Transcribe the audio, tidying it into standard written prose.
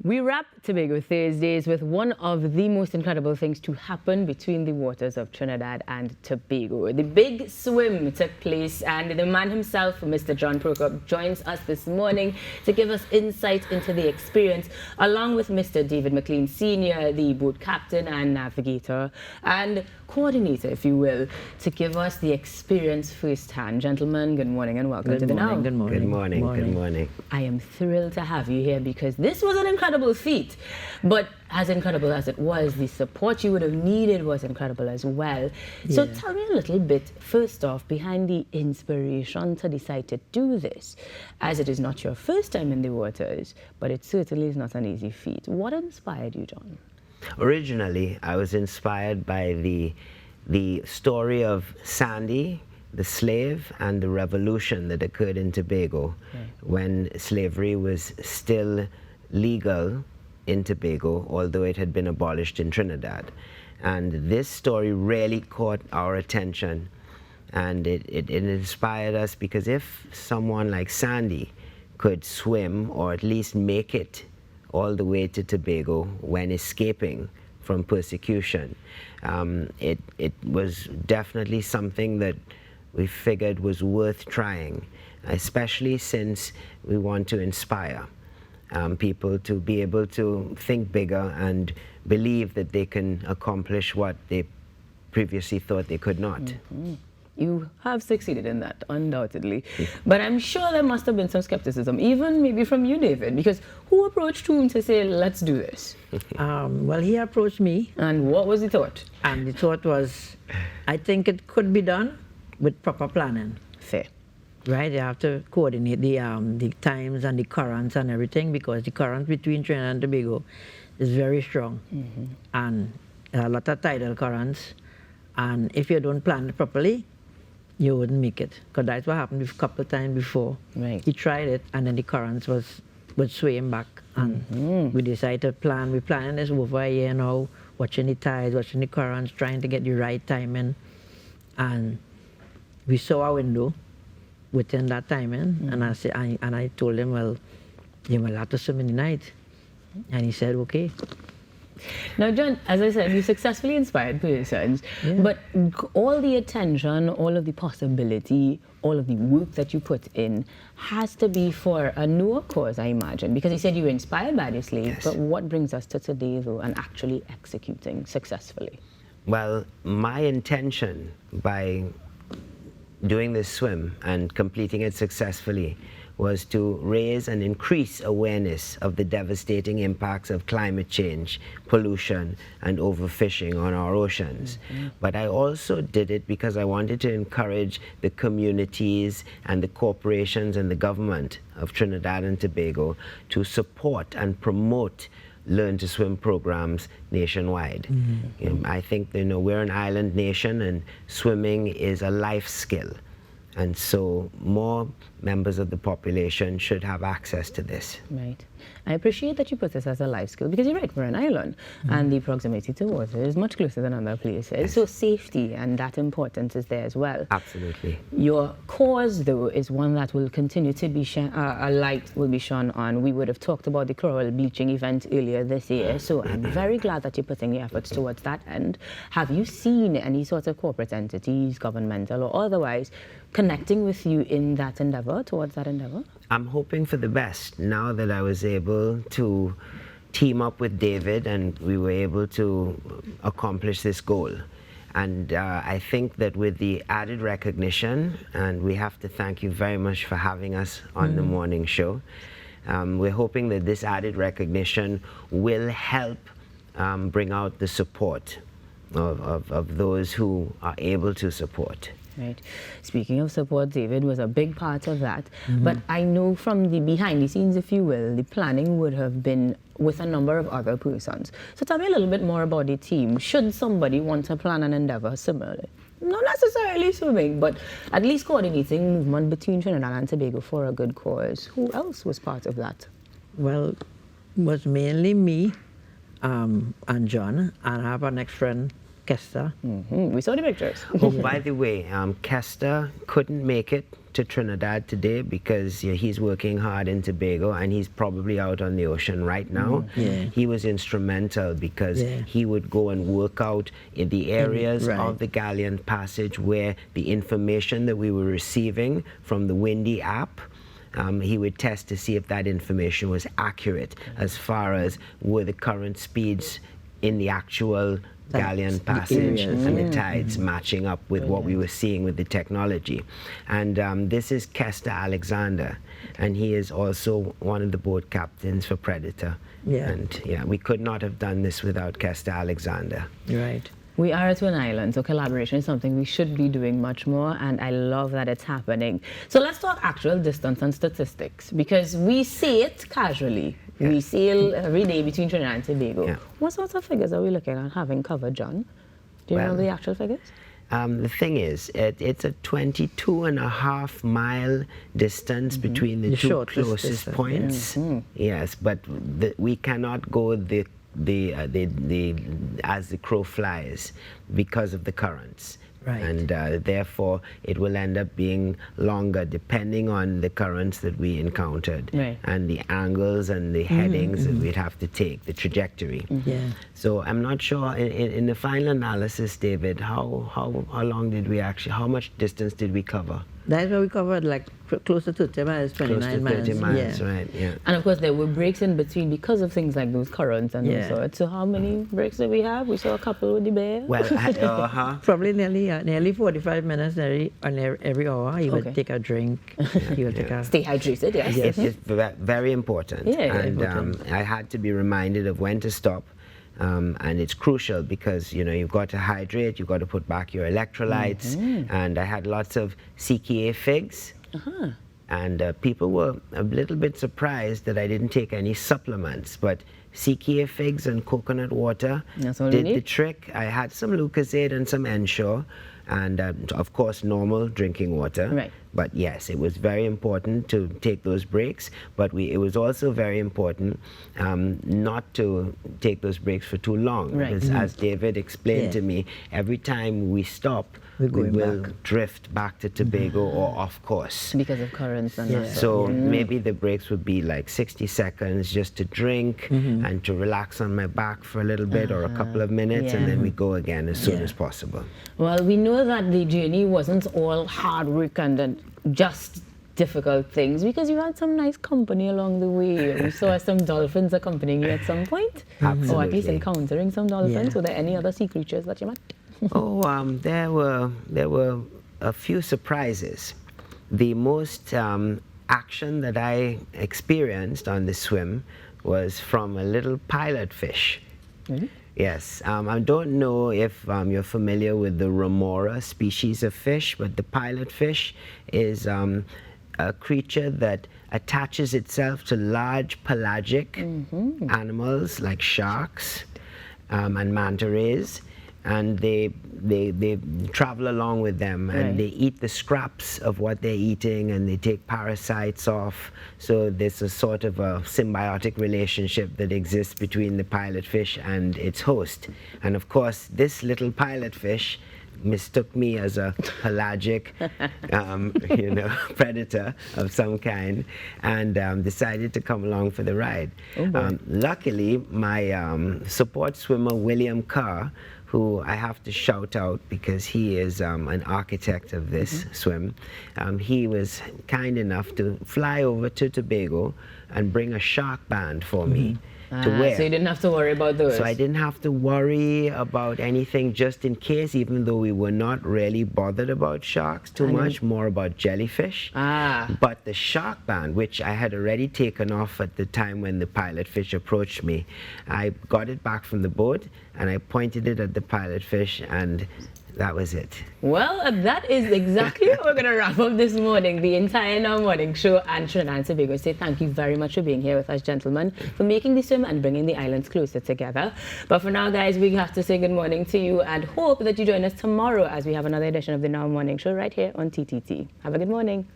We wrap Tobago Thursdays with one of the most incredible things to happen between the waters of Trinidad and Tobago. The big swim took place, and the man himself, Mr. John Procope, joins us this morning to give us insight into the experience, along with Mr. David McLean Sr., the boat captain and navigator and coordinator, if you will, to give us the experience firsthand. Gentlemen, good morning and welcome to the Now. Good morning. Good morning. Good morning. I am thrilled to have you here because this was an incredible feat, but as incredible as it was, the support you would have needed was incredible as well. So tell me a little bit, first off, behind the inspiration to decide to do this, as it is not your first time in the waters, but it certainly is not an easy feat. What inspired you, John? Originally, I was inspired by the story of Sandy, the slave, and the revolution that occurred in Tobago when slavery was still legal in Tobago, although it had been abolished in Trinidad. And this story really caught our attention, and it inspired us, because if someone like Sandy could swim, or at least make it all the way to Tobago when escaping from persecution, it was definitely something that we figured was worth trying, especially since we want to inspire people to be able to think bigger and believe that they can accomplish what they previously thought they could not. You have succeeded in that, undoubtedly. But I'm sure there must have been some skepticism, even maybe from you, David, because who approached whom to say, let's do this? Well, he approached me. And what was the thought? And the thought was, I think it could be done with proper planning. Fair. Right? You have to coordinate the times and the currents and everything, because the current between Trinidad and Tobago is very strong. And a lot of tidal currents. And if you don't plan it properly, you wouldn't make it, because that's what happened a couple of times before. Right. He tried it, and then the currents would sway him back, and we decided to plan. We're planning this over a year now, watching the tides, watching the currents, trying to get the right timing, and we saw our window within that timing, and I told him, well, you will have to swim in the night, and he said, okay. Now, John, as I said, you successfully inspired persons, but all the attention, all of the possibility, all of the work that you put in has to be for a newer cause, I imagine, because you said you were inspired by the slave, but what brings us to today, though, and actually executing successfully? Well, my intention by doing this swim and completing it successfully was to raise and increase awareness of the devastating impacts of climate change, pollution, and overfishing on our oceans. But I also did it because I wanted to encourage the communities and the corporations and the government of Trinidad and Tobago to support and promote learn to swim programs nationwide. I think we're an island nation, and swimming is a life skill. And so more members of the population should have access to this. Right. I appreciate that you put this as a life skill, because you're right, we're an island, and the proximity to water is much closer than other places. So safety and that importance is there as well. Absolutely. Your cause, though, is one that will continue to be a light will be shone on. We would have talked about the coral bleaching event earlier this year, so I'm very glad that you're putting your efforts towards that end. Have you seen any sort of corporate entities, governmental or otherwise, connecting with you in that endeavor, towards that endeavor? I'm hoping for the best now that I was able to team up with David and we were able to accomplish this goal. And I think that with the added recognition, and we have to thank you very much for having us on the morning show, we're hoping that this added recognition will help bring out the support of those who are able to support. Right. Speaking of support, David was a big part of that. But I know from the behind the scenes, if you will, the planning would have been with a number of other persons. So tell me a little bit more about the team. Should somebody want to plan an endeavor similarly? Not necessarily swimming, but at least coordinating movement between Trinidad and Tobago for a good cause. Who else was part of that? Well, it was mainly me and John, and I have our next friend, Kester. We saw the pictures. Oh, by the way, Kester couldn't make it to Trinidad today because he's working hard in Tobago and he's probably out on the ocean right now. He was instrumental because he would go and work out in the areas of the Galleon Passage where the information that we were receiving from the Windy app, he would test to see if that information was accurate as far as were the current speeds in the actual Galleon Passage and the tides matching up with what we were seeing with the technology. And this is Kester Alexander, and he is also one of the boat captains for Predator. And we could not have done this without Kester Alexander. Right. We are at an island, so collaboration is something we should be doing much more, and I love that it's happening. So let's talk actual distance and statistics, because we see it casually. We sail every day between Trinidad and Tobago. What sorts of figures are we looking at having covered, John? Do you know the actual figures? The thing is, it's a 22.5 mile distance between the two closest points. Yes, but we cannot go as the crow flies because of the currents. And therefore it will end up being longer depending on the currents that we encountered and the angles and the headings that we'd have to take, the trajectory. So I'm not sure in the final analysis, David, how long did we actually, how much distance did we cover? That's what we covered, like close to 30 miles, 29 close to 30 miles. Right, And of course there were breaks in between because of things like those currents and those sorts. So how many breaks did we have? We saw a couple with the bear. Well, probably nearly 45 minutes every hour. You would take a drink. You would take a... Stay hydrated, yes. It's very important. I had to be reminded of when to stop. And it's crucial because you've got to hydrate, you've got to put back your electrolytes, and I had lots of CKA figs, and people were a little bit surprised that I didn't take any supplements, but CKA figs and coconut water did the trick. I had some Lucozade and some Ensure, and of course normal drinking water. But yes, it was very important to take those breaks, but it was also very important not to take those breaks for too long. Because as David explained to me, every time we stop, we will drift back to Tobago or off course. Because of currents and that. So maybe the breaks would be like 60 seconds just to drink and to relax on my back for a little bit or a couple of minutes, and then we go again as soon as possible. Well, we know that the journey wasn't all hard work and just difficult things, because you had some nice company along the way. We saw some dolphins accompanying you at some point. Or at least encountering some dolphins. Were there any other sea creatures that you met? There were a few surprises. The most action that I experienced on the swim was from a little pilot fish. Yes, I don't know if you're familiar with the remora species of fish, but the pilot fish is a creature that attaches itself to large pelagic animals like sharks and manta rays, and they travel along with them, and they eat the scraps of what they're eating, and they take parasites off. So there's a sort of a symbiotic relationship that exists between the pilot fish and its host. And of course, this little pilot fish mistook me as a pelagic predator of some kind, and decided to come along for the ride. Luckily, my support swimmer William Carr, who I have to shout out because he is an architect of this swim, he was kind enough to fly over to Tobago and bring a shark band for me to wear. So you didn't have to worry about those. So I didn't have to worry about anything just in case, even though we were not really bothered about sharks too much, more about jellyfish. But the shark band, which I had already taken off at the time when the pilot fish approached me, I got it back from the boat and I pointed it at the pilot fish, and that was it. Well, that is exactly how we're going to wrap up this morning, the entire Now Morning Show and Trinidad and Tobago. Say thank you very much for being here with us, gentlemen, for making the swim and bringing the islands closer together. But for now, guys, we have to say good morning to you and hope that you join us tomorrow as we have another edition of the Now Morning Show right here on TTT. Have a good morning.